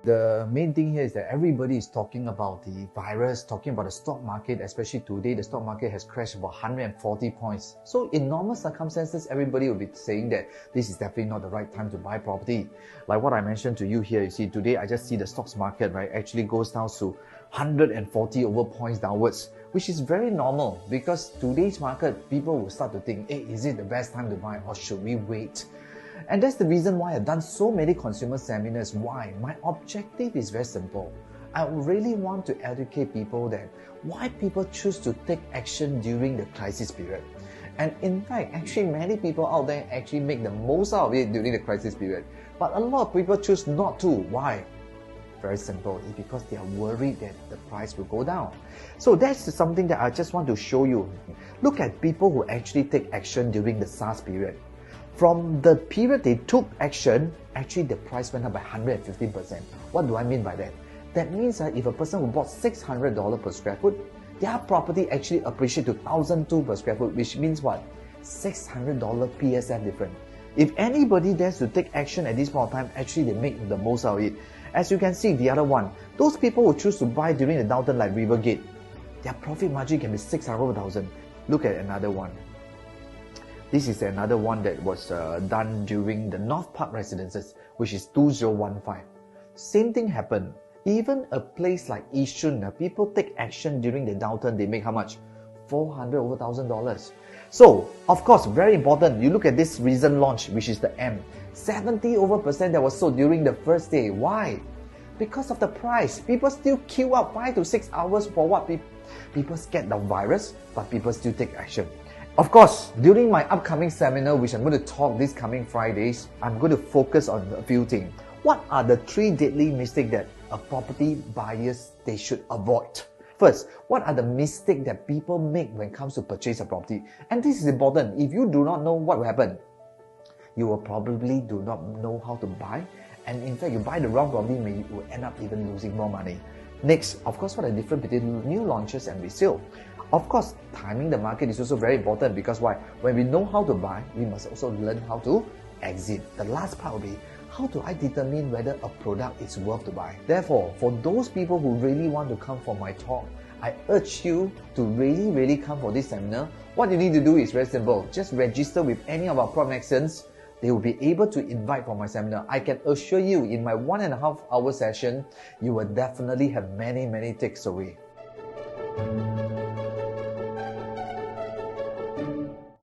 The main thing here is that everybody is talking about the virus, talking about the stock market, especially today the stock market has crashed about 140 points. So in normal circumstances, everybody will be saying that this is definitely not the right time to buy property. Like what I mentioned to you here, you see today I just see the stocks market, right, actually goes down to 140 over points downwards, which is very normal because today's market, people will start to think, hey, is it the best time to buy or should we wait? And that's the reason why I've done so many consumer seminars. Why? My objective is very simple. I really want to educate people that why people choose to take action during the crisis period. And in fact, actually many people out there actually make the most out of it during the crisis period. But a lot of people choose not to. Why? Very simple. It's because they are worried that the price will go down. So that's something that I just want to show you. Look at people who actually take action during the SARS period. From the period they took action, actually the price went up by 115%. What do I mean by that? That means that if a person who bought $600 per square foot, their property actually appreciated to $1,200 per square foot, which means what? $600 PSF difference. If anybody dares to take action at this point of time, actually they make the most out of it. As you can see, the other one, those people who choose to buy during the downturn like Rivergate, their profit margin can be 600,000. Look at another one. This is another one that was done during the North Park Residences, which is 2015. Same thing happened. Even a place like Yishun, people take action during the downturn, they make how much? $400,000. So, of course, very important, you look at this recent launch, which is the M. 70% that was sold during the first day. Why? Because of the price. People still queue up 5 to 6 hours for what? People scared the virus, but people still take action. Of course, during my upcoming seminar, which I'm going to talk this coming Fridays, I'm going to focus on a few things. What are the 3 deadly mistakes that a property buyers they should avoid? First, what are the mistakes that people make when it comes to purchase a property? And this is important. If you do not know what will happen, you will probably do not know how to buy. And in fact, you buy the wrong property, you will end up even losing more money. Next, of course, what are the difference between new launches and resale? Of course, timing the market is also very important because why? When we know how to buy, we must also learn how to exit. The last part will be, how do I determine whether a product is worth to buy? Therefore, for those people who really want to come for my talk, I urge you to really come for this seminar. What you need to do is very simple. Just register with any of our connections. They will be able to invite for my seminar. I can assure you, in my 1.5 hour session, you will definitely have many takes away.